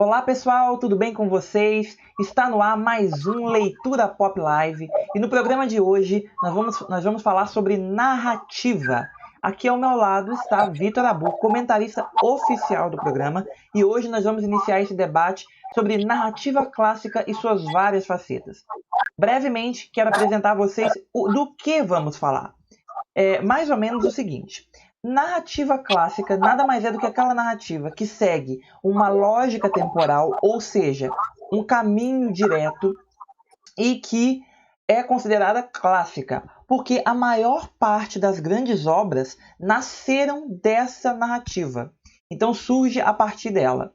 Olá pessoal, tudo bem com vocês? Está no ar mais um Leitura Pop Live e no programa de hoje nós vamos falar sobre narrativa. Aqui ao meu lado está Vitor Abu, comentarista oficial do programa, e hoje nós vamos iniciar esse debate sobre narrativa clássica e suas várias facetas. Brevemente, quero apresentar a vocês do que vamos falar. É mais ou menos o seguinte: narrativa clássica nada mais é do que aquela narrativa que segue uma lógica temporal, ou seja, um caminho direto, e que é considerada clássica, porque a maior parte das grandes obras nasceram dessa narrativa. Então surge a partir dela.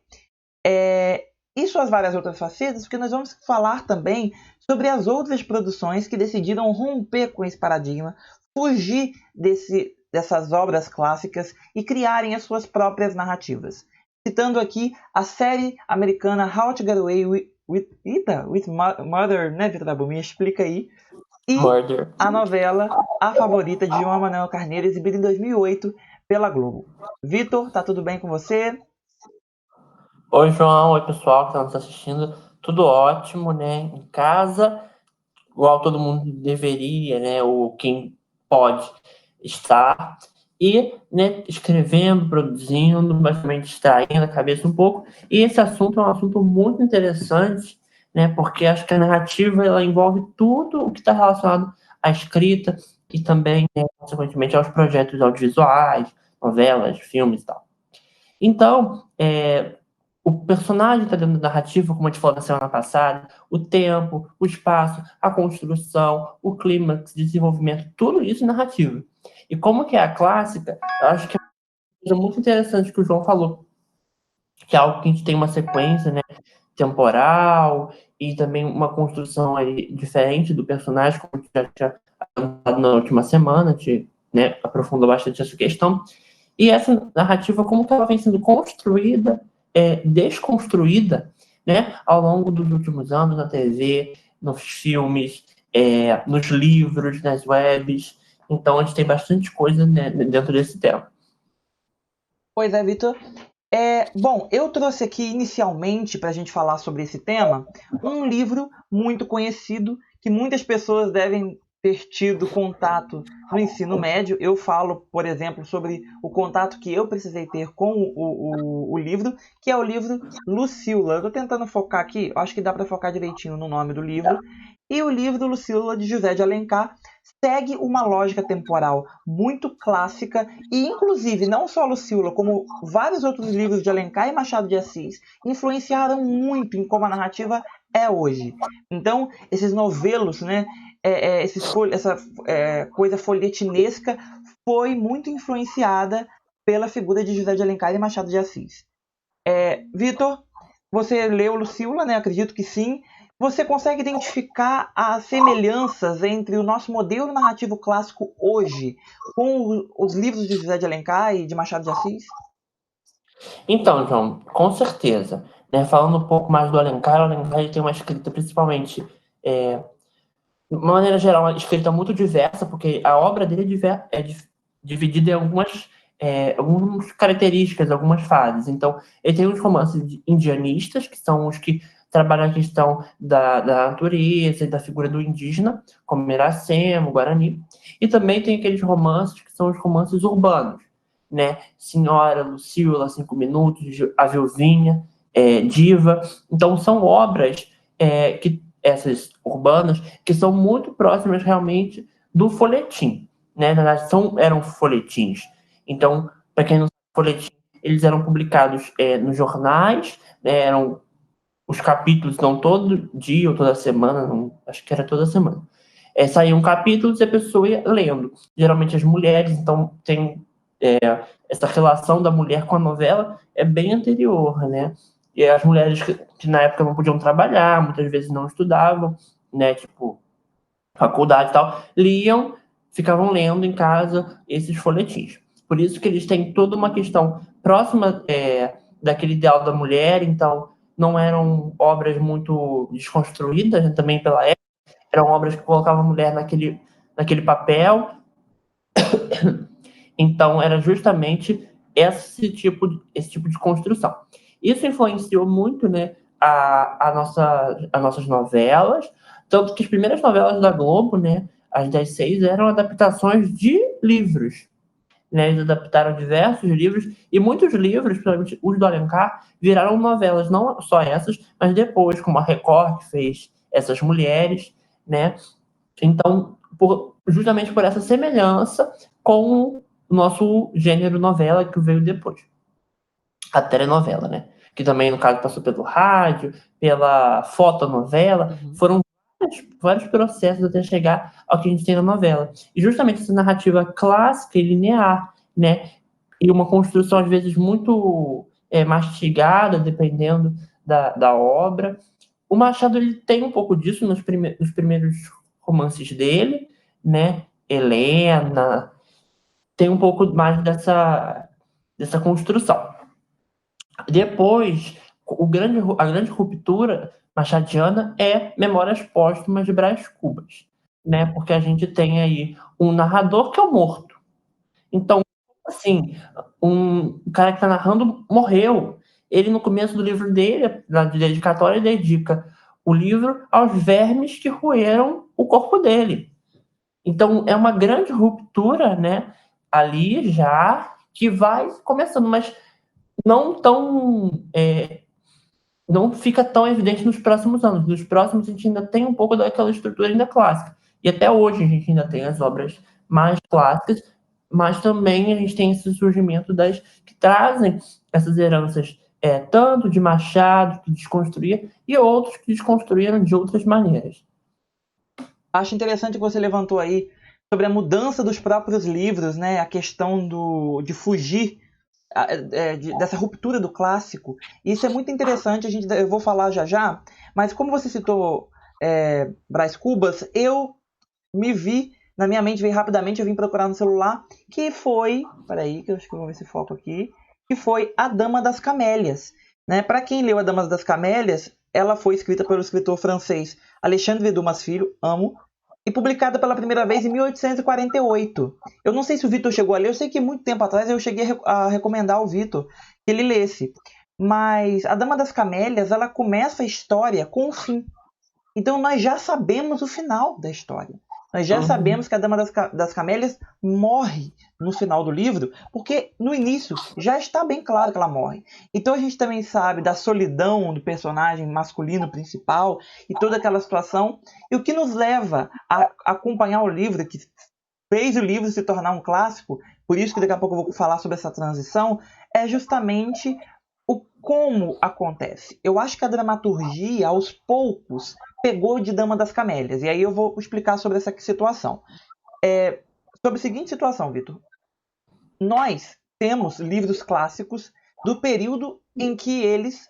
E suas várias outras facetas, porque nós vamos falar também sobre as outras produções que decidiram romper com esse paradigma, fugir dessas obras clássicas e criarem as suas próprias narrativas. Citando aqui a série americana How to Get Away with Murder, né, Vitor Abu? Me explica aí. E Murder. a novela A Favorita, de João Manuel Carneiro, exibida em 2008 pela Globo. Vitor, tá tudo bem com você? Oi, João. Oi, pessoal que está nos assistindo. Tudo ótimo, né? Em casa, igual todo mundo deveria, né? Ou quem pode estar. E, né, escrevendo, produzindo, basicamente distraindo a cabeça um pouco. E esse assunto é um assunto muito interessante, né? Porque acho que a narrativa, ela envolve tudo o que está relacionado à escrita e também, né, consequentemente, aos projetos audiovisuais, novelas, filmes e tal. Então, o personagem está dentro da narrativa, como a gente falou na semana passada, o tempo, o espaço, a construção, o clímax, desenvolvimento, tudo isso é narrativa. E como que é a clássica, eu acho que é uma coisa muito interessante que o João falou, que é algo que a gente tem uma sequência, né, temporal e também uma construção aí diferente do personagem, como a gente já tinha falado na última semana, a gente, né, aprofundou bastante essa questão. E essa narrativa, como que ela vem sendo construída, desconstruída, né, ao longo dos últimos anos na TV, nos filmes, nos livros, nas webs. Então, a gente tem bastante coisa, né, dentro desse tema. Pois é, Vitor. Bom, eu trouxe aqui inicialmente para a gente falar sobre esse tema um livro muito conhecido que muitas pessoas devem ter tido contato no ensino médio. Eu falo, por exemplo, sobre o contato que eu precisei ter com o livro, que é o livro Lucila. Eu estou tentando focar aqui, acho que dá para focar direitinho no nome do livro. E o livro Lucila, de José de Alencar, segue uma lógica temporal muito clássica e, inclusive, não só Lucila, como vários outros livros de Alencar e Machado de Assis influenciaram muito em como a narrativa é hoje. Então, esses novelos, né, essa coisa folhetinesca foi muito influenciada pela figura de José de Alencar e Machado de Assis. Vitor, você leu Lucila, né? Acredito que sim. Você consegue identificar as semelhanças entre o nosso modelo narrativo clássico hoje com os livros de José de Alencar e de Machado de Assis? Então, João, com certeza. Né, falando um pouco mais do Alencar, o Alencar ele tem uma escrita principalmente, de uma maneira geral, uma escrita muito diversa, porque a obra dele dividida em algumas características, algumas fases. Então, ele tem os romances indianistas, que são os que trabalham a questão da natureza e da figura do indígena, como Iracema, Guarani. E também tem aqueles romances que são os romances urbanos, né? Senhora, Lucila, Cinco Minutos, A Viuvinha, Diva. Então, são obras que essas urbanas, que são muito próximas realmente do folhetim, né? Na verdade, eram folhetins. Então, para quem não sabe, folhetim, eles eram publicados nos jornais, né? Eram os capítulos, não todo dia ou toda semana, não, acho que era toda semana. Saíam capítulos e a pessoa ia lendo. Geralmente as mulheres, então tem essa relação da mulher com a novela é bem anterior, né? E as mulheres que na época não podiam trabalhar, muitas vezes não estudavam, né? Tipo, faculdade e tal, liam, ficavam lendo em casa esses folhetins. Por isso que eles têm toda uma questão próxima daquele ideal da mulher, então não eram obras muito desconstruídas, né, também pela época, eram obras que colocavam a mulher naquele papel. Então era justamente esse tipo de construção. Isso influenciou muito, né, as nossas novelas, tanto que as primeiras novelas da Globo, né, as das 6, eram adaptações de livros. Né, eles adaptaram diversos livros, e muitos livros, principalmente os do Alencar, viraram novelas, não só essas, mas depois, como a Record, que fez Essas Mulheres, né? Então, justamente por essa semelhança com o nosso gênero novela que veio depois. A telenovela, né? Que também, no caso, passou pelo rádio, pela fotonovela, foram vários processos até chegar ao que a gente tem na novela. E justamente essa narrativa clássica e linear, né? E uma construção, às vezes, muito mastigada, dependendo da obra. O Machado, ele tem um pouco disso nos primeiros romances dele, né? Helena, tem um pouco mais dessa construção. Depois, a grande ruptura machadiana é Memórias Póstumas de Brás Cubas, né? Porque a gente tem aí um narrador que é o morto. Então, assim, um cara que está narrando morreu. Ele, no começo do livro dele, na dedicatória, ele dedica o livro aos vermes que roeram o corpo dele. Então, é uma grande ruptura, né? Ali já, que vai começando, mas não tão não fica tão evidente nos próximos anos. Nos próximos a gente ainda tem um pouco daquela estrutura ainda clássica. E até hoje a gente ainda tem as obras mais clássicas, mas também a gente tem esse surgimento das que trazem essas heranças tanto de Machado, que desconstruía, e outros que desconstruíram de outras maneiras. Acho interessante que você levantou aí sobre a mudança dos próprios livros, né? A questão de fugir dessa ruptura do clássico. Isso é muito interessante, eu vou falar já, mas como você citou Brás Cubas, eu me vi, na minha mente veio rapidamente, eu vim procurar no celular, que foi, peraí, que eu acho que eu vou ver esse foco aqui, que foi A Dama das Camélias. Né? Para quem leu A Dama das Camélias, ela foi escrita pelo escritor francês Alexandre Dumas Filho, amo, e publicada pela primeira vez em 1848. Eu não sei se o Vitor chegou a ler, eu sei que muito tempo atrás eu cheguei a recomendar ao Vitor que ele lesse. Mas A Dama das Camélias, ela começa a história com o fim. Então nós já sabemos o final da história. Nós já sabemos que a Dama das Camélias morre no final do livro, porque no início já está bem claro que ela morre. Então a gente também sabe da solidão do personagem masculino principal e toda aquela situação. E o que nos leva a acompanhar o livro, que fez o livro se tornar um clássico, por isso que daqui a pouco eu vou falar sobre essa transição, é justamente o como acontece. Eu acho que a dramaturgia, aos poucos, pegou de Dama das Camélias. E aí eu vou explicar sobre essa situação. Sobre a seguinte situação, Vitor. Nós temos livros clássicos do período em que eles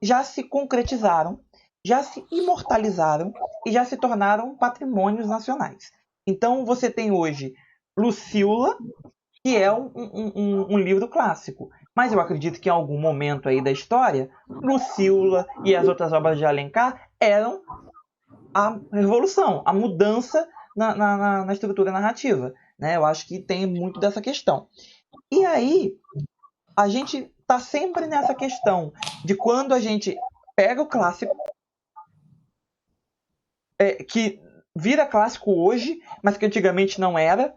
já se concretizaram, já se imortalizaram e já se tornaram patrimônios nacionais. Então você tem hoje Lucília, que é um livro clássico. Mas eu acredito que em algum momento aí da história, Lucília e as outras obras de Alencar eram a revolução, a mudança na estrutura narrativa. Né? Eu acho que tem muito dessa questão. E aí, a gente está sempre nessa questão de quando a gente pega o clássico, que vira clássico hoje, mas que antigamente não era,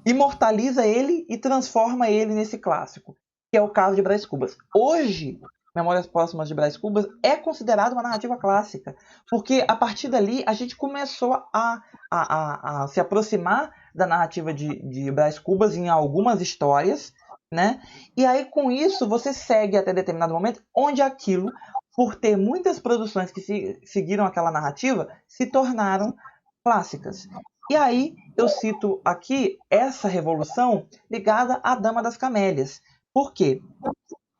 imortaliza ele e transforma ele nesse clássico, que é o caso de Brás Cubas. Hoje, Memórias Póstumas de Brás Cubas é considerado uma narrativa clássica, porque a partir dali a gente começou a se aproximar da narrativa de Brás Cubas em algumas histórias, né? E aí com isso você segue até determinado momento onde aquilo, por ter muitas produções que seguiram aquela narrativa, se tornaram clássicas. E aí eu cito aqui essa revolução ligada à Dama das Camélias. Por quê?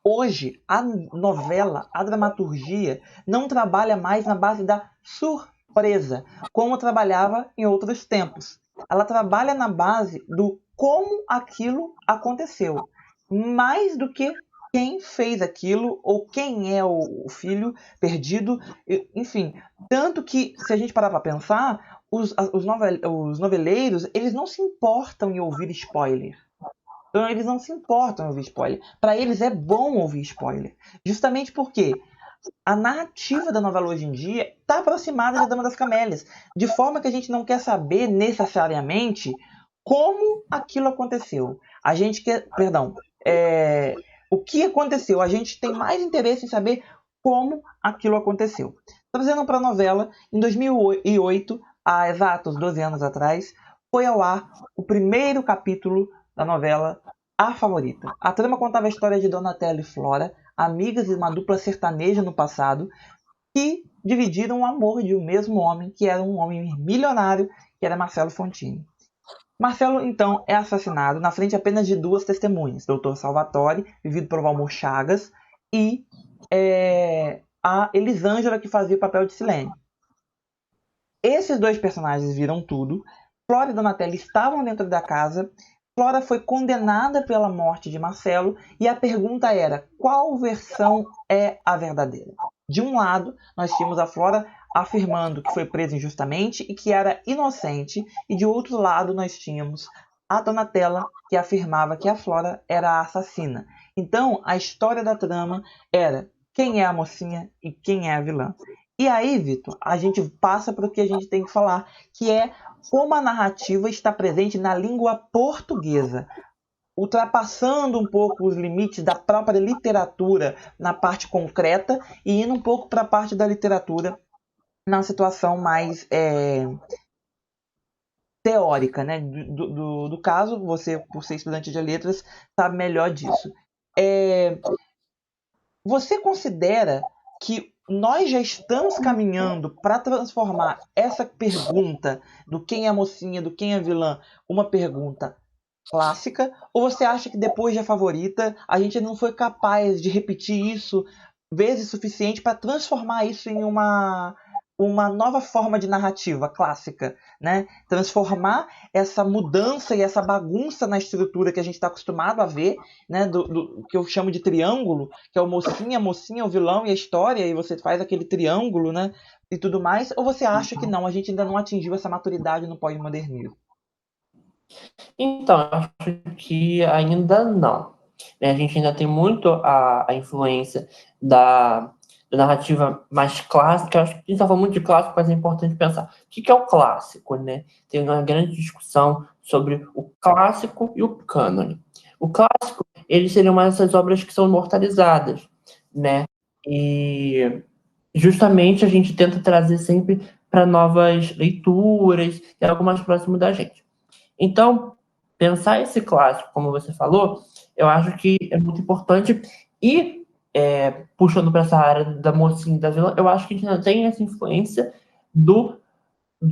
Hoje, a novela, a dramaturgia, não trabalha mais na base da surpresa, como trabalhava em outros tempos. Ela trabalha na base do como aquilo aconteceu, mais do que quem fez aquilo ou quem é o filho perdido, enfim. Tanto que, se a gente parar para pensar, os noveleiros, eles não se importam em ouvir spoiler. Então eles não se importam em ouvir spoiler. Para eles é bom ouvir spoiler. Justamente porque a narrativa da novela hoje em dia está aproximada de Dama das Camélias. De forma que a gente não quer saber necessariamente como aquilo aconteceu. A gente quer. Perdão. O que aconteceu? A gente tem mais interesse em saber como aquilo aconteceu. Trazendo para a novela, em 2008, há exatos 12 anos atrás, foi ao ar o primeiro capítulo da novela A Favorita. A trama contava a história de Donatella e Flora, amigas de uma dupla sertaneja no passado, que dividiram o amor de um mesmo homem, que era um homem milionário, que era Marcelo Fontini. Marcelo, então, é assassinado na frente apenas de duas testemunhas, Dr. Salvatore, vivido por Valmor Chagas, e a Elisângela, que fazia o papel de Silene. Esses dois personagens viram tudo. Flora e Donatella estavam dentro da casa. Flora foi condenada pela morte de Marcelo e a pergunta era: qual versão é a verdadeira? De um lado, nós tínhamos a Flora afirmando que foi presa injustamente e que era inocente, e de outro lado nós tínhamos a Donatella, que afirmava que a Flora era a assassina. Então, a história da trama era quem é a mocinha e quem é a vilã. E aí, Vitor, a gente passa para o que a gente tem que falar, que é como a narrativa está presente na língua portuguesa, ultrapassando um pouco os limites da própria literatura na parte concreta e indo um pouco para a parte da literatura na situação mais teórica, né? Do caso, você, por ser estudante de letras, sabe melhor disso. Você considera que nós já estamos caminhando para transformar essa pergunta do quem é a mocinha, do quem é a vilã, uma pergunta clássica? Ou você acha que depois de A Favorita a gente não foi capaz de repetir isso vezes suficiente para transformar isso em uma nova forma de narrativa clássica, né? Transformar essa mudança e essa bagunça na estrutura que a gente está acostumado a ver, né? Do que eu chamo de triângulo, que é o mocinha, a mocinha, o vilão e a história, e você faz aquele triângulo, né? E tudo mais. Ou você acha que não, a gente ainda não atingiu essa maturidade no pós-modernismo? Então, eu acho que ainda não. A gente ainda tem muito a influência da narrativa mais clássica. Eu acho que a gente está falando muito de clássico, mas é importante pensar o que é o clássico, né? Tem uma grande discussão sobre o clássico e o cânone. O clássico, eles seriam mais essas obras que são imortalizadas, né? E justamente a gente tenta trazer sempre para novas leituras e algo mais próximo da gente. Então, pensar esse clássico, como você falou, eu acho que é muito importante. E, puxando para essa área da mocinha e da vilã, eu acho que a gente ainda tem essa influência do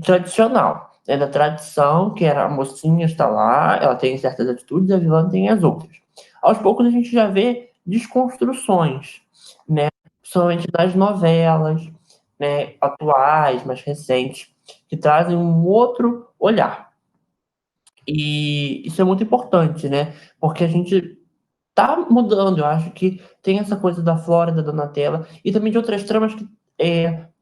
tradicional, né, da tradição, que era a mocinha está lá, ela tem certas atitudes, a vilã tem as outras. Aos poucos a gente já vê desconstruções, né, principalmente das novelas, né, atuais, mais recentes, que trazem um outro olhar. E isso é muito importante, né? Porque a gente tá mudando. Eu acho que tem essa coisa da Flora, da Donatella, e também de outras tramas que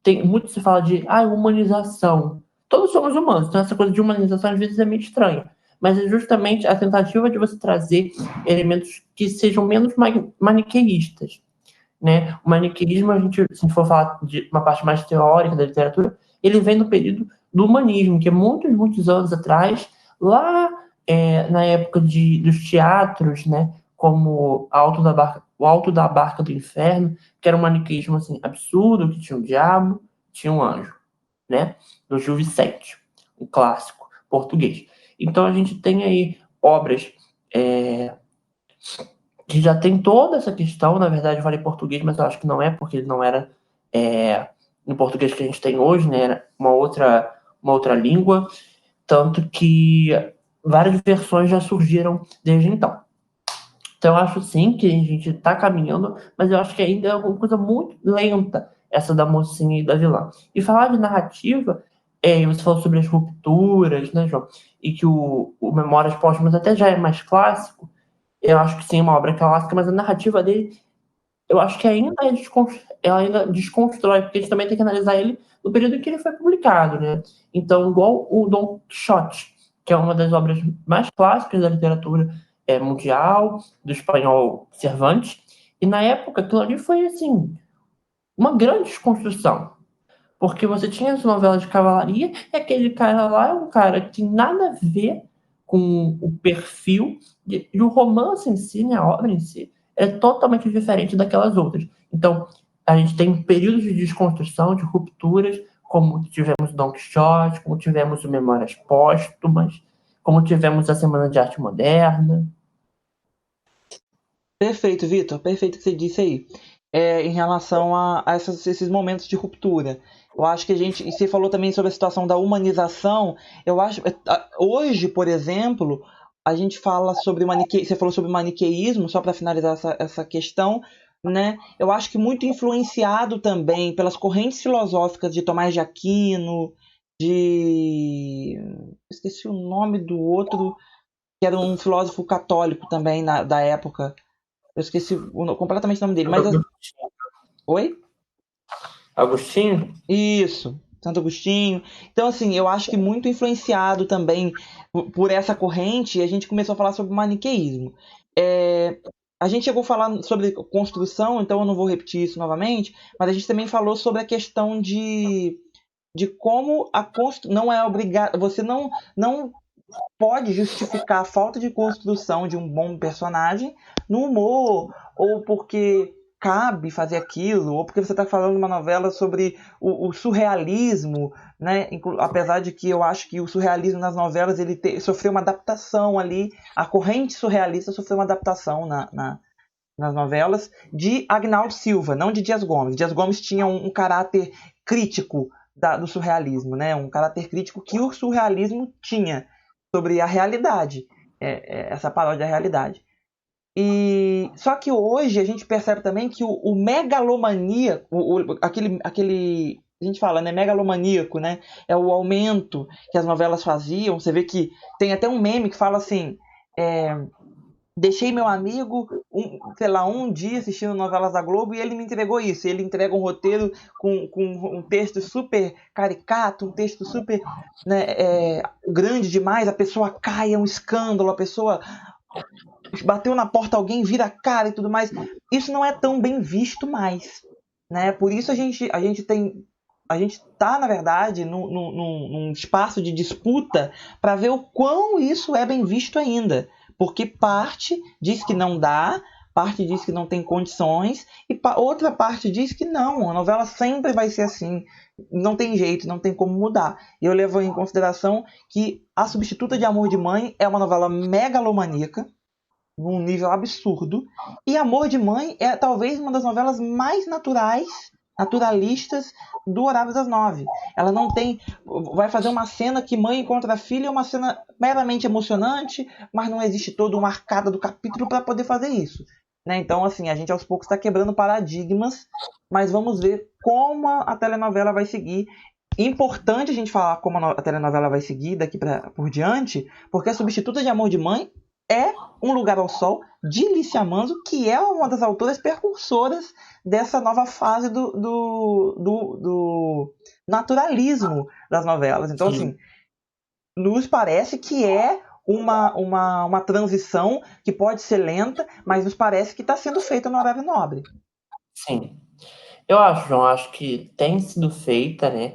tem muito se fala de humanização. Todos somos humanos, então essa coisa de humanização às vezes é meio estranha. Mas é justamente a tentativa de você trazer elementos que sejam menos maniqueístas, né? O maniqueísmo, a gente, se for falar de uma parte mais teórica da literatura, ele vem do período do humanismo, que é muitos, muitos anos atrás, lá na época dos teatros, né? Como o Alto da Barca do Inferno, que era um maniqueísmo assim, absurdo, que tinha um diabo, tinha um anjo, né? Do Gil Vicente, um clássico português. Então a gente tem aí obras que já tem toda essa questão. Na verdade, eu falei português, mas eu acho que não é, porque ele não era no português que a gente tem hoje, né? Era uma outra língua, tanto que várias versões já surgiram desde então. Então, eu acho sim que a gente está caminhando, mas eu acho que ainda é uma coisa muito lenta, essa da mocinha e da vilã. E falar de narrativa, você falou sobre as rupturas, né, João? E que o Memórias Póstumas até já é mais clássico. Eu acho que sim, é uma obra clássica, mas a narrativa dele, eu acho que ela ainda desconstrói, porque a gente também tem que analisar ele no período em que ele foi publicado, né? Então, igual o Dom Quixote, que é uma das obras mais clássicas da literatura mundial, do espanhol Cervantes, e na época aquilo ali foi, assim, uma grande desconstrução, porque você tinha as novelas de cavalaria, e aquele cara lá é um cara que tem nada a ver com o perfil, e o romance em si, né, a obra em si, é totalmente diferente daquelas outras. Então, a gente tem períodos de desconstrução, de rupturas, como tivemos Don Quixote, como tivemos o Memórias Póstumas, como tivemos a Semana de Arte Moderna. Perfeito, Vitor. Perfeito o que você disse aí. Em relação a esses momentos de ruptura. Eu acho que e você falou também sobre a situação da humanização. Eu acho, hoje, por exemplo, a gente fala sobre você falou sobre maniqueísmo, só para finalizar essa questão, né? Eu acho que muito influenciado também pelas correntes filosóficas de Tomás de Aquino, esqueci o nome do outro, que era um filósofo católico também da época. Eu esqueci completamente o nome dele, mas. Oi? Agostinho? Isso, Santo Agostinho. Então, assim, eu acho que muito influenciado também por essa corrente, a gente começou a falar sobre o maniqueísmo. A gente chegou a falar sobre construção, então eu não vou repetir isso novamente, mas a gente também falou sobre a questão de como a construção não é obrigado. Você não pode justificar a falta de construção de um bom personagem no humor, ou porque cabe fazer aquilo, ou porque você está falando uma novela sobre o surrealismo, né? Apesar de que eu acho que o surrealismo nas novelas sofreu uma adaptação ali, a corrente surrealista sofreu uma adaptação nas novelas de Agnaldo Silva, não de Dias Gomes. Dias Gomes tinha um caráter crítico do surrealismo, né? Um caráter crítico que o surrealismo tinha sobre a realidade, essa paródia da realidade. E só que hoje a gente percebe também que o megalomaníaco, aquele a gente fala, né, megalomaníaco, né, é o aumento que as novelas faziam. Você vê que tem até um meme que fala assim, deixei meu amigo, um dia assistindo novelas da Globo e ele me entregou isso. Ele entrega um roteiro com um texto super caricato, um texto super, né, grande demais. A pessoa cai, é um escândalo, a pessoa bateu na porta, alguém vira a cara e tudo mais. Isso não é tão bem visto mais, né? Por isso a gente está, na verdade, num espaço de disputa para ver o quão isso é bem visto ainda. Porque parte diz que não dá, parte diz que não tem condições, e outra parte diz que não, a novela sempre vai ser assim, não tem jeito, não tem como mudar. E eu levo em consideração que A Substituta de Amor de Mãe é uma novela megalomaníaca, num nível absurdo, e Amor de Mãe é talvez uma das novelas mais naturalistas do Horário das 9. Ela não tem. Vai fazer uma cena que mãe encontra a filha, é uma cena meramente emocionante, mas não existe toda uma arcada do capítulo para poder fazer isso. Né? Então, assim, a gente aos poucos está quebrando paradigmas, mas vamos ver como a telenovela vai seguir. Importante a gente falar como a telenovela vai seguir daqui por diante, porque A Substituta de Amor de Mãe é Um Lugar ao Sol, de Lícia Manso, que é uma das autoras percursoras dessa nova fase do naturalismo das novelas. Então, sim, assim, nos parece que é uma transição que pode ser lenta, mas nos parece que está sendo feita no horário nobre. Sim. Eu acho, João, acho que tem sido feita, né?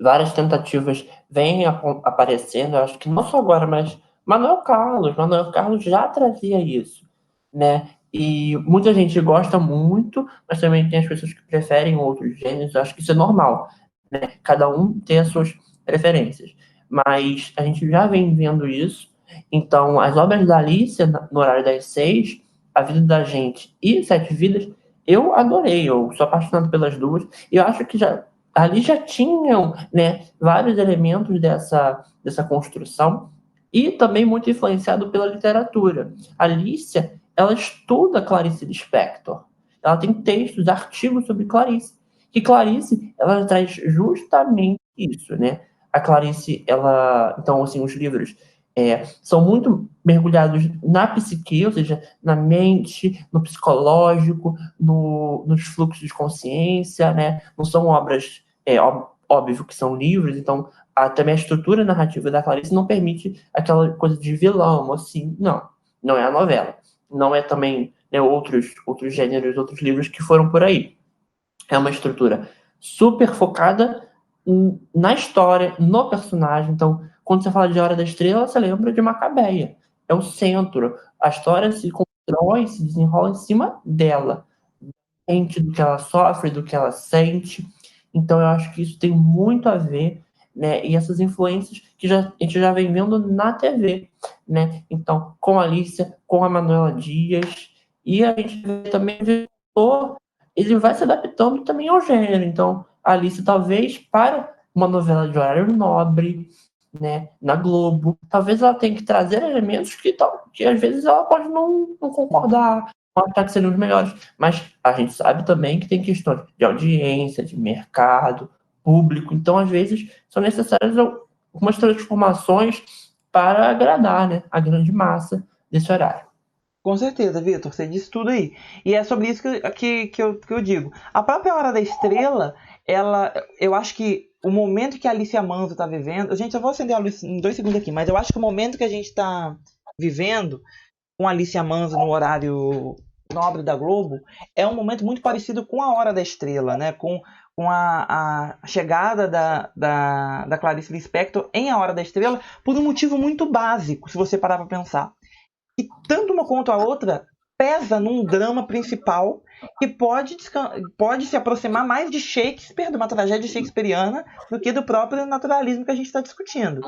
Várias tentativas vêm aparecendo, eu acho que não só agora, mas Manuel Carlos já trazia isso, né? E muita gente gosta muito, mas também tem as pessoas que preferem outros gêneros. Eu acho que isso é normal, né? Cada um tem as suas preferências. Mas a gente já vem vendo isso. Então, as obras da Alicia, no horário das 6, A Vida da Gente e Sete Vidas, eu adorei. Eu sou apaixonado pelas duas. E eu acho que ali já tinham, né, vários elementos dessa construção, e também muito influenciado pela literatura. A Alicia, ela estuda Clarice Lispector. Ela tem textos, artigos sobre Clarice. E Clarice, ela traz justamente isso, né? A Clarice, então, assim, os livros são muito mergulhados na psique, ou seja, na mente, no psicológico, nos fluxos de consciência, né? Não são obras, óbvio que são livros, então também a estrutura narrativa da Clarice não permite aquela coisa de vilão, assim, não. não é a novela. Não é também, né, outros gêneros, outros livros que foram por aí. É uma estrutura super focada na história, no personagem. Então, quando você fala de Hora da Estrela, você lembra de Macabeia. É o centro. A história se constrói, se desenrola em cima dela. Do que ela sofre, do que ela sente. Então, eu acho que isso tem muito a ver, né? E essas influências que a gente já vem vendo na TV, né? Então, com a Alicia, com a Manuela Dias, e a gente vê também ele vai se adaptando também ao gênero. Então, a Alice, talvez, para uma novela de horário nobre, né, na Globo, talvez ela tenha que trazer elementos que às vezes ela pode não concordar, não achar que seriam os melhores. Mas a gente sabe também que tem questões de audiência, de mercado, público. Então, às vezes, são necessárias algumas transformações para agradar, né, a grande massa desse horário. Com certeza, Vitor, você disse tudo aí. E é sobre isso que eu digo. A própria Hora da Estrela, eu acho que o momento que a Alicia Manso está vivendo. Gente, eu vou acender a luz em 2 segundos aqui, mas eu acho que o momento que a gente está vivendo com a Alicia Manso no horário nobre da Globo é um momento muito parecido com a Hora da Estrela, né? Com a chegada da Clarice Lispector em A Hora da Estrela, por um motivo muito básico, se você parar para pensar. E tanto uma quanto a outra pesa num drama principal que pode se aproximar mais de Shakespeare, de uma tragédia shakespeariana, do que do próprio naturalismo que a gente está discutindo.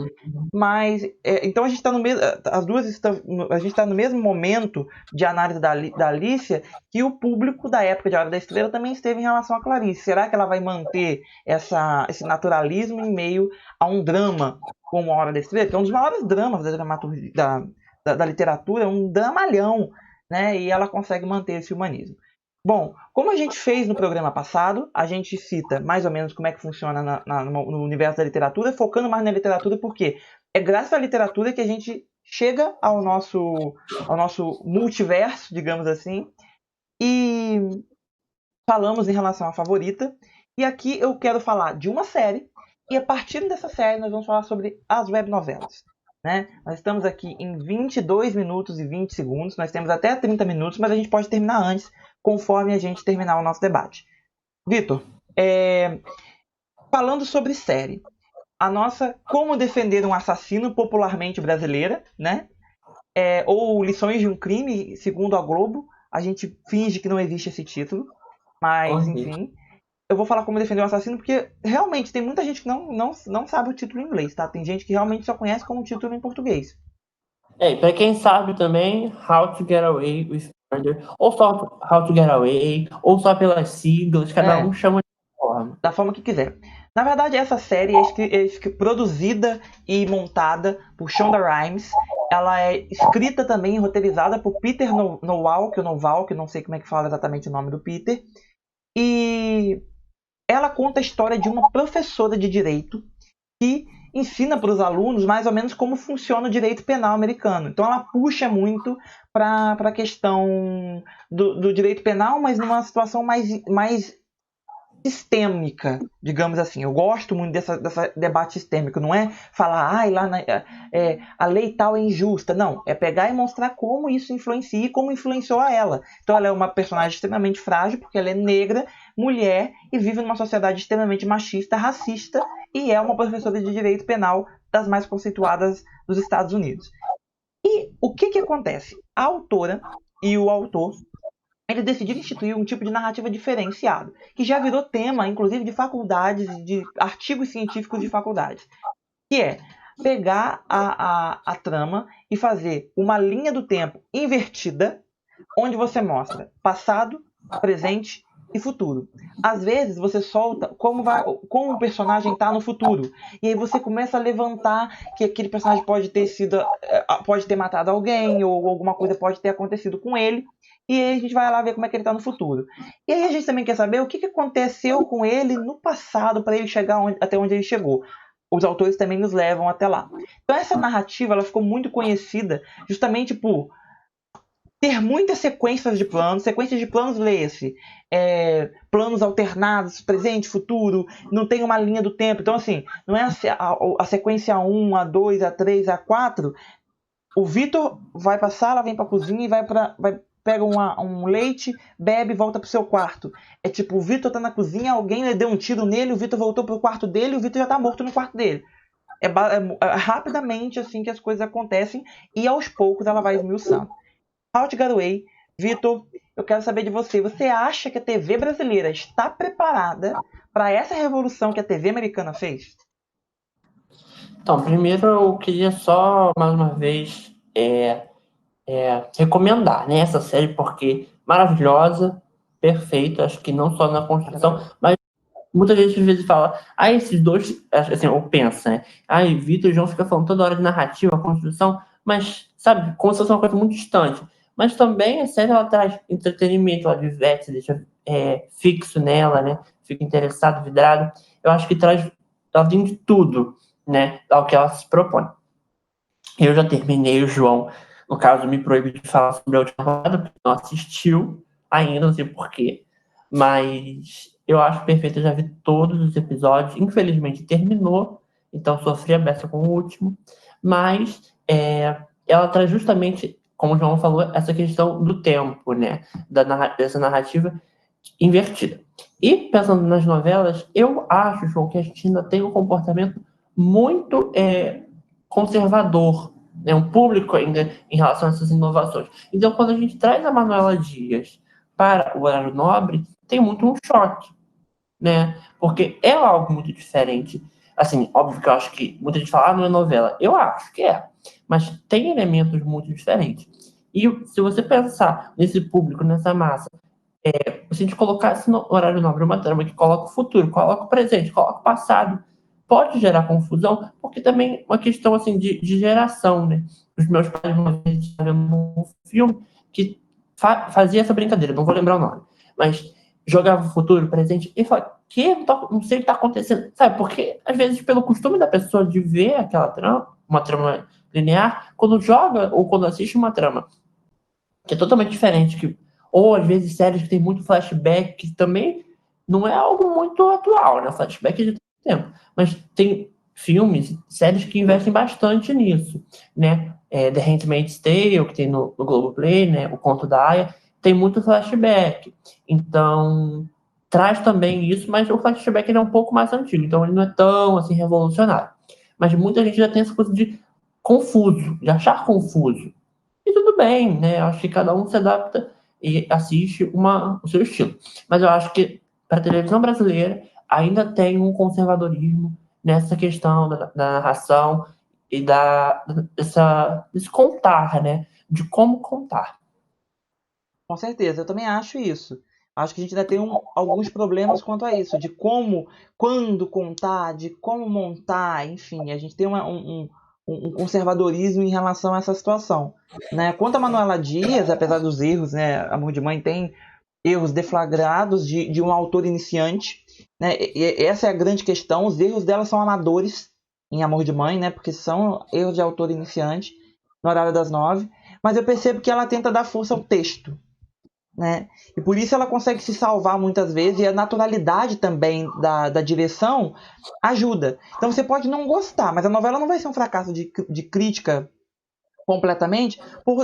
Mas, então a gente está no mesmo, as duas a gente está no mesmo momento de análise da Alicia que o público da época de Hora da Estrela também esteve em relação a Clarice. Será que ela vai manter esse naturalismo em meio a um drama como a Hora da Estrela, que é um dos maiores dramas da dramaturgia, da literatura, um dramalhão, né? E ela consegue manter esse humanismo. Bom, como a gente fez no programa passado, a gente cita mais ou menos como é que funciona no universo da literatura, focando mais na literatura, porque é graças à literatura que a gente chega ao nosso multiverso, digamos assim, e falamos em relação à favorita. E aqui eu quero falar de uma série, e a partir dessa série nós vamos falar sobre as webnovelas. Né? Nós estamos aqui em 22 minutos e 20 segundos, nós temos até 30 minutos, mas a gente pode terminar antes, conforme a gente terminar o nosso debate. Vitor, falando sobre série, a nossa Como Defender um Assassino popularmente brasileira, né? Ou Lições de um Crime, segundo a Globo, a gente finge que não existe esse título, mas enfim... Eu vou falar Como Defender um Assassino porque realmente tem muita gente que não sabe o título em inglês, tá? Tem gente que realmente só conhece como título em português. E pra quem sabe também, How to Get Away with Murder, ou só How to Get Away, ou só pelas siglas, cada um chama de forma. Da forma que quiser. Na verdade, essa série é produzida e montada por Shonda Rhimes. Ela é escrita também e roteirizada por Peter Nowalk, que eu não sei como é que fala exatamente o nome do Peter. E ela conta a história de uma professora de direito que ensina para os alunos mais ou menos como funciona o direito penal americano. Então ela puxa muito para a questão do direito penal, mas numa situação mais sistêmica, digamos assim. Eu gosto muito desse debate sistêmico. Não é falar, a lei tal é injusta. Não, é pegar e mostrar como isso influencia e como influenciou a ela. Então ela é uma personagem extremamente frágil, porque ela é negra, mulher e vive numa sociedade extremamente machista, racista, e é uma professora de direito penal das mais conceituadas dos Estados Unidos. E o que acontece? A autora e o autor, eles decidiram instituir um tipo de narrativa diferenciado, que já virou tema, inclusive, de faculdades, de artigos científicos de faculdades, que é pegar a trama e fazer uma linha do tempo invertida, onde você mostra passado, presente e futuro. Às vezes você solta como o personagem está no futuro, e aí você começa a levantar que aquele personagem pode ter matado alguém, ou alguma coisa pode ter acontecido com ele, e aí a gente vai lá ver como é que ele está no futuro. E aí a gente também quer saber o que aconteceu com ele no passado para ele chegar até onde ele chegou. Os autores também nos levam até lá. Então essa narrativa ela ficou muito conhecida justamente por ter muitas sequências de planos. Sequências de planos, leia-se planos alternados, presente, futuro, não tem uma linha do tempo. Então assim, não é a sequência A1, A2, A3, A4 O Vitor vai pra sala, vem pra cozinha e pega um leite, bebe e volta pro seu quarto. É tipo, o Vitor tá na cozinha, alguém lhe deu um tiro nele, o Vitor voltou pro quarto dele e o Vitor já tá morto no quarto dele. É rapidamente assim que as coisas acontecem e aos poucos ela vai esmiuçando. How to Get Away. Vitor, eu quero saber de você. Você acha que a TV brasileira está preparada para essa revolução que a TV americana fez? Então, primeiro eu queria só, mais uma vez, recomendar, né, essa série, porque maravilhosa, perfeita, acho que não só na construção, mas muita gente às vezes fala, esses dois, assim, ou pensa, né, Vitor e João fica falando toda hora de narrativa, construção, mas, sabe, como se fosse uma coisa muito distante. Mas também a série, ela traz entretenimento, ela diverte, deixa fixo nela, né, fica interessado, vidrado. Eu acho que ela tem de tudo, né, ao que ela se propõe. Eu já terminei, o João, no caso, me proíbe de falar sobre a última temporada, porque não assistiu ainda, não sei porquê. Mas eu acho perfeito, eu já vi todos os episódios. Infelizmente terminou, então sofri a beça com o último. Mas ela traz justamente, como o João falou, essa questão do tempo, né? Dessa narrativa invertida. E pensando nas novelas, eu acho, João, que a gente ainda tem um comportamento muito conservador, né, um público ainda em relação a essas inovações. Então, quando a gente traz a Manuela Dias para o horário nobre, tem muito um choque, né? Porque é algo muito diferente. Assim, óbvio que eu acho que muita gente fala, não é novela. Eu acho que é, mas tem elementos muito diferentes. E se você pensar nesse público, nessa massa, se a gente colocasse no horário nobre uma trama que coloca o futuro, coloca o presente, coloca o passado, pode gerar confusão, porque também é uma questão assim de geração, né? Os meus pais uma vez estavam vendo um filme que fazia essa brincadeira, não vou lembrar o nome, mas jogava o futuro, o presente, e falava, que não sei o que está acontecendo, sabe? Porque às vezes pelo costume da pessoa de ver aquela trama, uma trama linear, quando joga ou quando assiste uma trama que é totalmente diferente, ou às vezes séries que tem muito flashback, que também não é algo muito atual, né? Flashback é de tempo, mas tem filmes, séries que investem bastante nisso, né? The Handmaid's Tale, que tem no Globoplay, né? O Conto da Aia, tem muito flashback. Então, traz também isso, mas o flashback ele é um pouco mais antigo, então ele não é tão assim revolucionário. Mas muita gente já tem essa coisa de confuso, de achar confuso. E tudo bem, né? Eu acho que cada um se adapta e assiste o seu estilo. Mas eu acho que para a televisão brasileira ainda tem um conservadorismo nessa questão da narração e desse contar, né? De como contar. Com certeza, eu também acho isso. Acho que a gente ainda tem alguns problemas quanto a isso, de como, quando contar, de como montar, enfim, a gente tem um conservadorismo em relação a essa situação. Né? Quanto a Manuela Dias, apesar dos erros, né, Amor de Mãe tem erros deflagrados de um autor iniciante. Né? E essa é a grande questão, os erros dela são amadores em Amor de Mãe, né? Porque são erros de autor iniciante, no horário das 9. Mas eu percebo que ela tenta dar força ao texto, né? E por isso ela consegue se salvar muitas vezes, e a naturalidade também da direção ajuda. Então você pode não gostar, mas a novela não vai ser um fracasso de crítica completamente,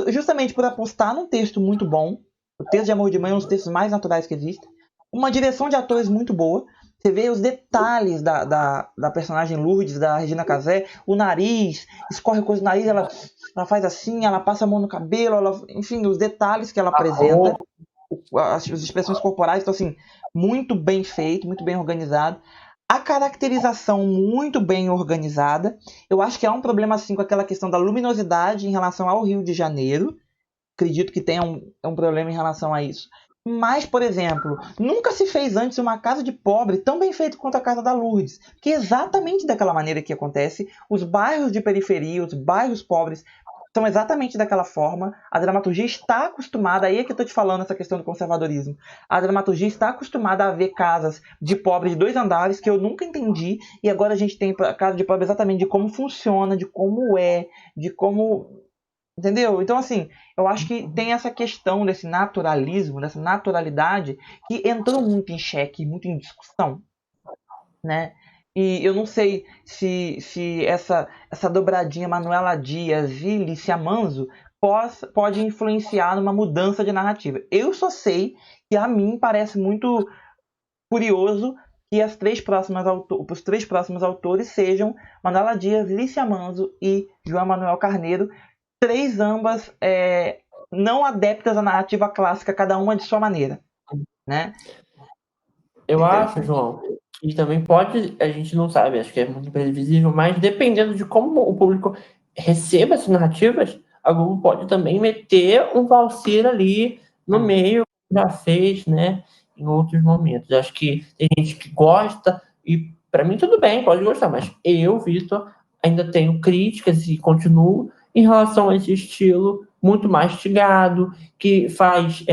justamente por apostar num texto muito bom. O texto de Amor de Mãe é um dos textos mais naturais que existem. Uma direção de atores muito boa. Você vê os detalhes da personagem Lourdes, da Regina Casé, o nariz, escorre coisa no nariz, ela faz assim, ela passa a mão no cabelo, enfim, os detalhes que ela apresenta, as expressões corporais, então assim, muito bem feito, muito bem organizado. A caracterização muito bem organizada. Eu acho que há um problema assim com aquela questão da luminosidade em relação ao Rio de Janeiro. Acredito que tenha um problema em relação a isso. Mas, por exemplo, nunca se fez antes uma casa de pobre tão bem feita quanto a casa da Lourdes. Que é exatamente daquela maneira que acontece. Os bairros de periferia, os bairros pobres são exatamente daquela forma. A dramaturgia está acostumada, aí é que eu estou te falando essa questão do conservadorismo. A dramaturgia está acostumada a ver casas de pobre de 2 andares que eu nunca entendi, e agora a gente tem a casa de pobre exatamente de como funciona, de como é, de como... Entendeu? Então, assim, eu acho que tem essa questão desse naturalismo, dessa naturalidade, que entrou muito em xeque, muito em discussão, né? E eu não sei se essa dobradinha Manuela Dias e Lícia Manso pode influenciar numa mudança de narrativa. Eu só sei que a mim parece muito curioso que os três próximos autores sejam Manuela Dias, Lícia Manso e João Manuel Carneiro, três ambas não adeptas à narrativa clássica, cada uma de sua maneira, né? Eu acho, João, que também pode, a gente não sabe, acho que é muito previsível, mas dependendo de como o público receba essas narrativas, a Globo pode também meter um Valseiro ali no meio, já fez, né, em outros momentos. Acho que tem gente que gosta, e para mim tudo bem, pode gostar, mas eu, Vitor, ainda tenho críticas e continuo em relação a esse estilo muito mastigado, que faz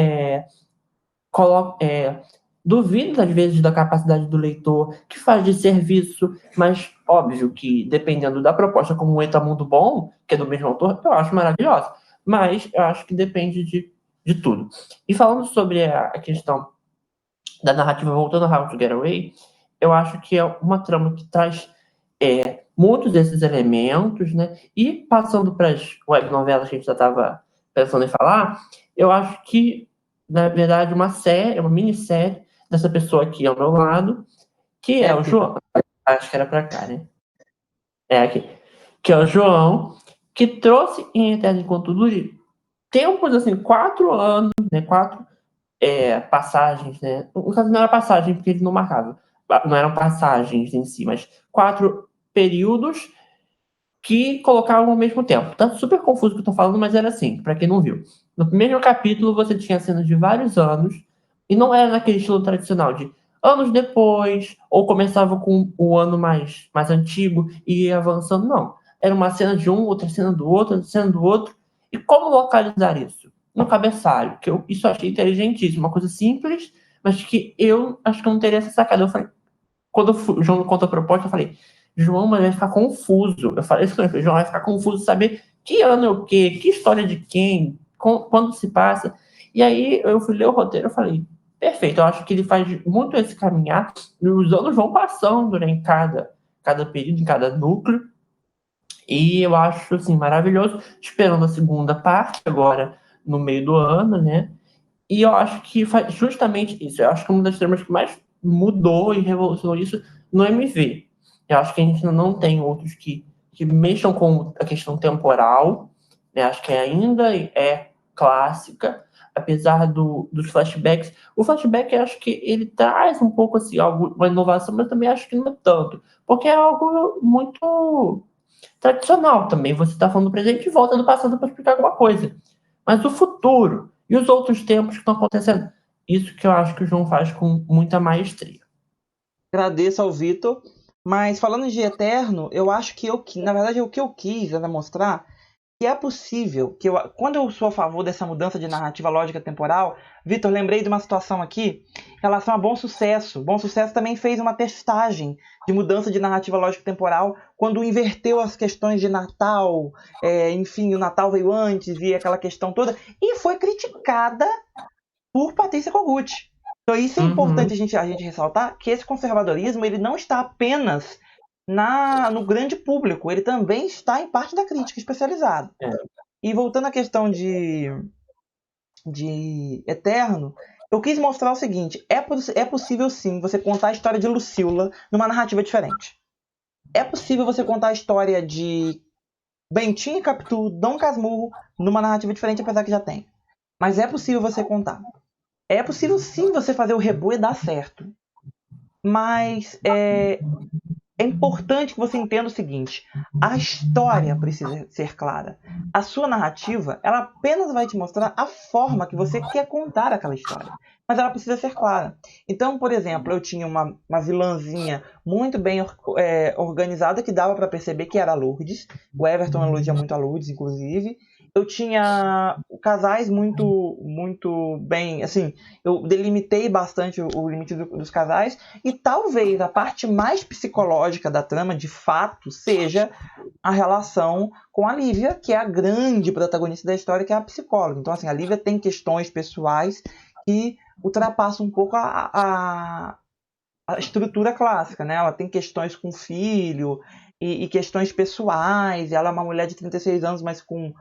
duvida às vezes da capacidade do leitor, que faz de serviço, mas óbvio que dependendo da proposta, como o Etamundo Bom, que é do mesmo autor, eu acho maravilhosa. Mas eu acho que depende de tudo. E falando sobre a questão da narrativa voltando a How to Get Away, eu acho que é uma trama que traz muitos desses elementos, né? E passando para as webnovelas que a gente já estava pensando em falar, eu acho que, na verdade, uma minissérie dessa pessoa aqui ao meu lado, que é o João. Acho que era para cá, né? É aqui. Que é o João, que trouxe em Eterno Enquanto Dure tempos, assim, 4 anos, né? 4 passagens, né? No caso, não era passagem, porque ele não marcava. Não eram passagens em si, mas 4 períodos que colocavam ao mesmo tempo. Tá super confuso o que eu tô falando, mas era assim, para quem não viu. No primeiro capítulo você tinha cenas de vários anos, e não era naquele estilo tradicional de anos depois, ou começava com o ano mais antigo e ia avançando, não. Era uma cena de um, outra cena do outro, outra cena do outro. E como localizar isso? No cabeçalho, isso eu achei inteligentíssimo, uma coisa simples, mas que eu acho que eu não teria essa sacada. Eu falei, quando o João me contou a proposta, eu falei, João, mas vai ficar confuso. Eu falei isso, João vai ficar confuso saber que ano é o quê, que história de quem, quando se passa. E aí eu fui ler o roteiro e falei, perfeito, eu acho que ele faz muito esse caminhar, e os anos vão passando, né, em cada período, em cada núcleo, e eu acho, assim, maravilhoso, esperando a segunda parte, agora no meio do ano, né, e eu acho que faz justamente isso. Eu acho que uma das tramas que mais mudou e revolucionou isso no MV. Eu acho que a gente não tem outros que mexam com a questão temporal. Né? Acho que ainda é clássica, apesar dos flashbacks. O flashback, eu acho que ele traz um pouco assim, uma inovação, mas também acho que não é tanto. Porque é algo muito tradicional também. Você está falando do presente e volta do passado para explicar alguma coisa. Mas o futuro e os outros tempos que estão acontecendo, isso que eu acho que o João faz com muita maestria. Agradeço ao Vitor, mas falando de Eterno, eu acho que na verdade o que eu quis era mostrar que é possível, quando eu sou a favor dessa mudança de narrativa lógica temporal, Vitor, lembrei de uma situação aqui em relação a Bom Sucesso. Bom Sucesso também fez uma testagem de mudança de narrativa lógica temporal quando inverteu as questões de Natal, enfim, o Natal veio antes e aquela questão toda, e foi criticada por Patrícia Kogut. Então isso é importante a gente ressaltar, que esse conservadorismo ele não está apenas no grande público, ele também está em parte da crítica especializada. E voltando à questão de Eterno, eu quis mostrar o seguinte, é possível sim você contar a história de Lucila numa narrativa diferente. É possível você contar a história de Bentinho e Capitu, Dom Casmurro, numa narrativa diferente, apesar que já tem. Mas é possível você contar. É possível sim você fazer o reboot e dar certo. Mas é importante que você entenda o seguinte: a história precisa ser clara. A sua narrativa, ela apenas vai te mostrar a forma que você quer contar aquela história. Mas ela precisa ser clara. Então, por exemplo, eu tinha uma vilãzinha muito bem organizada que dava para perceber que era a Lourdes. O Everton elogia muito a Lourdes, inclusive. Eu tinha casais muito bem, assim, eu delimitei bastante o limite dos casais, e talvez a parte mais psicológica da trama, de fato, seja a relação com a Lívia, que é a grande protagonista da história, que é a psicóloga. Então, assim, a Lívia tem questões pessoais que ultrapassam um pouco a a estrutura clássica, né? Ela tem questões com filho e questões pessoais, e ela é uma mulher de 36 anos, mas com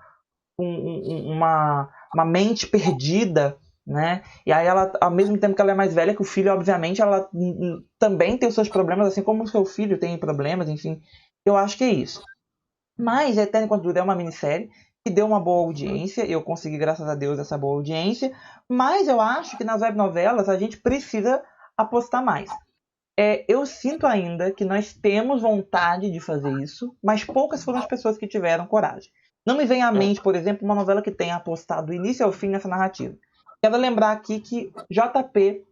uma mente perdida, né? E aí ela, ao mesmo tempo que ela é mais velha que o filho, obviamente, ela também tem os seus problemas, assim como o seu filho tem problemas, enfim. Eu acho que é isso. Mas Eterno Enquanto Dura é uma minissérie que deu uma boa audiência, eu consegui, graças a Deus, essa boa audiência, mas eu acho que nas webnovelas a gente precisa apostar mais. Eu sinto ainda que nós temos vontade de fazer isso, mas poucas foram as pessoas que tiveram coragem. Não me vem à mente, por exemplo, uma novela que tenha apostado do início ao fim nessa narrativa. Quero lembrar aqui que JP,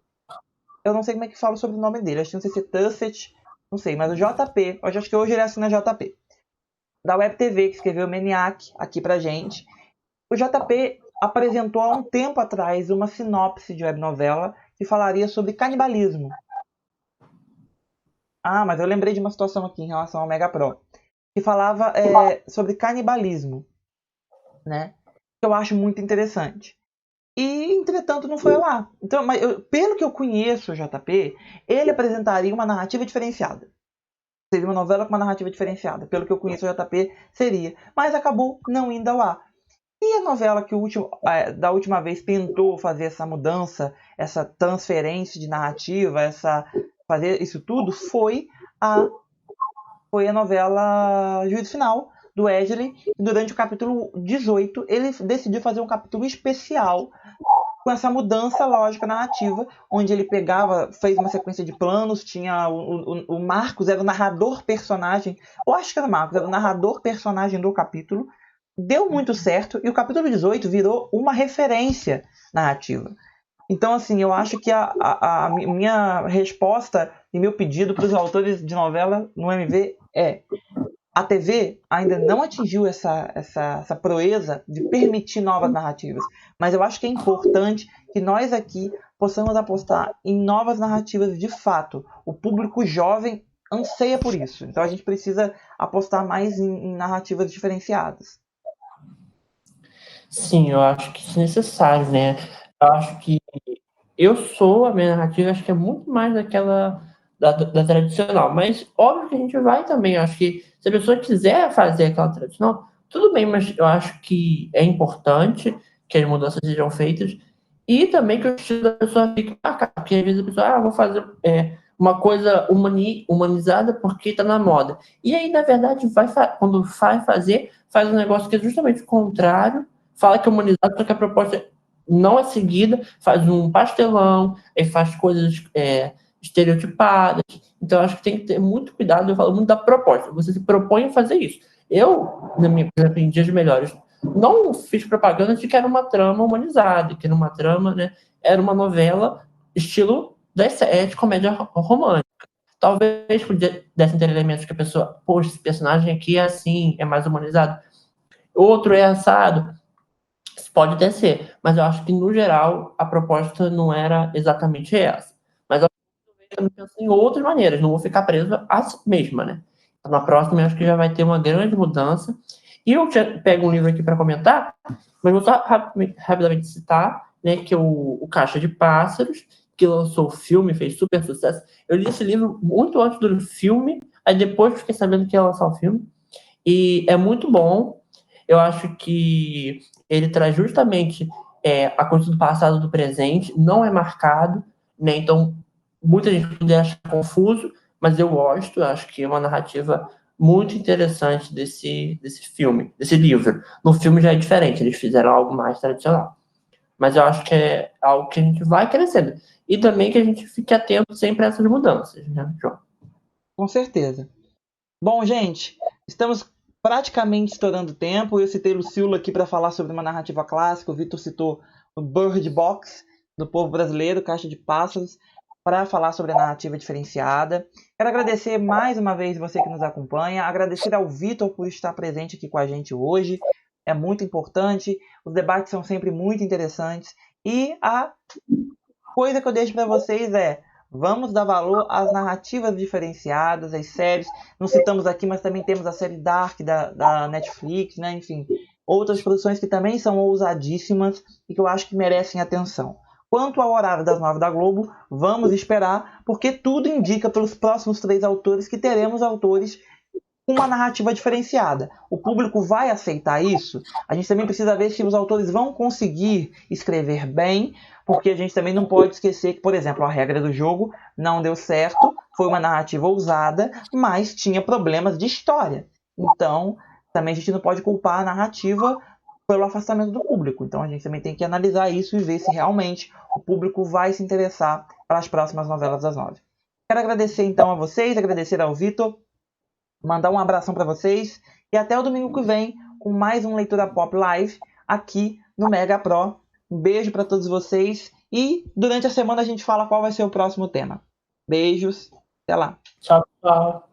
eu não sei como é que fala sobre o nome dele, acho que não sei se é Tusset, não sei, mas o JP, eu acho que hoje ele assina JP, da Web TV, que escreveu Maniac aqui pra gente. O JP apresentou há um tempo atrás uma sinopse de webnovela que falaria sobre canibalismo. Ah, mas eu lembrei de uma situação aqui em relação ao Mega Pro, que falava sobre canibalismo, né? Que eu acho muito interessante. E, entretanto, não foi lá. Então, pelo que eu conheço o JP, ele apresentaria uma narrativa diferenciada. Seria uma novela com uma narrativa diferenciada. Pelo que eu conheço o JP, seria. Mas acabou não indo ao ar. E a novela que da última vez tentou fazer essa mudança, essa transferência de narrativa, fazer isso tudo, foi a novela Juízo Final, do Edgley. Durante o capítulo 18, ele decidiu fazer um capítulo especial com essa mudança lógica narrativa, onde ele fez uma sequência de planos, tinha o Marcos, era o narrador personagem, eu acho que era o Marcos, era o narrador personagem do capítulo, deu muito certo, e o capítulo 18 virou uma referência narrativa. Então, assim, eu acho que a minha resposta e meu pedido para os autores de novela no MV é: a TV ainda não atingiu essa proeza de permitir novas narrativas, mas eu acho que é importante que nós aqui possamos apostar em novas narrativas de fato. O público jovem anseia por isso, então a gente precisa apostar mais em narrativas diferenciadas. Sim, eu acho que isso é necessário, né? Eu acho que a minha narrativa, acho que é muito mais daquela da tradicional, mas óbvio que a gente vai também, eu acho que se a pessoa quiser fazer aquela tradicional, tudo bem, mas eu acho que é importante que as mudanças sejam feitas e também que o estilo da pessoa fique marcado, porque às vezes a pessoa, vou fazer uma coisa humanizada porque tá na moda. E aí, na verdade, quando vai fazer, faz um negócio que é justamente o contrário, fala que é humanizado, só que a proposta não é seguida, faz um pastelão, faz coisas estereotipadas. Então, acho que tem que ter muito cuidado. Eu falo muito da proposta. Você se propõe a fazer isso. Eu, por exemplo, em Dias Melhores, não fiz propaganda de que era uma trama humanizada, que era uma trama, né? Era uma novela estilo de comédia romântica. Talvez pudessem ter elementos que a pessoa, poxa, esse personagem aqui é assim, é mais humanizado. Outro é assado. Pode até ser, mas eu acho que, no geral, a proposta não era exatamente essa. Mas eu também penso em outras maneiras, não vou ficar preso à mesma, né? Então, na próxima, eu acho que já vai ter uma grande mudança. E eu pego um livro aqui para comentar, mas vou só rapidamente citar, né, que é o Caixa de Pássaros, que lançou o filme, fez super sucesso. Eu li esse livro muito antes do filme, aí depois fiquei sabendo que ia lançar o filme. E é muito bom. Eu acho que ele traz justamente a coisa do passado e do presente, não é marcado, né? Então, muita gente pode achar confuso, mas eu gosto, eu acho que é uma narrativa muito interessante desse filme, desse livro. No filme já é diferente, eles fizeram algo mais tradicional. Mas eu acho que é algo que a gente vai crescendo. E também que a gente fique atento sempre a essas mudanças, né, João? Com certeza. Bom, gente, estamos praticamente estourando tempo. Eu citei Lucila aqui para falar sobre uma narrativa clássica. O Vitor citou o Bird Box, do povo brasileiro, Caixa de Pássaros, para falar sobre a narrativa diferenciada. Quero agradecer mais uma vez você que nos acompanha. Agradecer ao Vitor por estar presente aqui com a gente hoje. É muito importante. Os debates são sempre muito interessantes. E a coisa que eu deixo para vocês é: vamos dar valor às narrativas diferenciadas, às séries. Não citamos aqui, mas também temos a série Dark da Netflix, né? Enfim, outras produções que também são ousadíssimas e que eu acho que merecem atenção. Quanto ao horário das 9 da Globo, vamos esperar, porque tudo indica pelos próximos 3 autores que teremos autores com uma narrativa diferenciada. O público vai aceitar isso? A gente também precisa ver se os autores vão conseguir escrever bem, porque a gente também não pode esquecer que, por exemplo, A Regra do Jogo não deu certo, foi uma narrativa ousada, mas tinha problemas de história. Então, também a gente não pode culpar a narrativa pelo afastamento do público. Então a gente também tem que analisar isso e ver se realmente o público vai se interessar pelas próximas novelas das 9. Quero agradecer então a vocês, agradecer ao Vitor, mandar um abração para vocês e até o domingo que vem com mais um Leitura Pop Live aqui no Mega Pro. Um beijo para todos vocês e durante a semana a gente fala qual vai ser o próximo tema. Beijos, até lá. Tchau, tchau.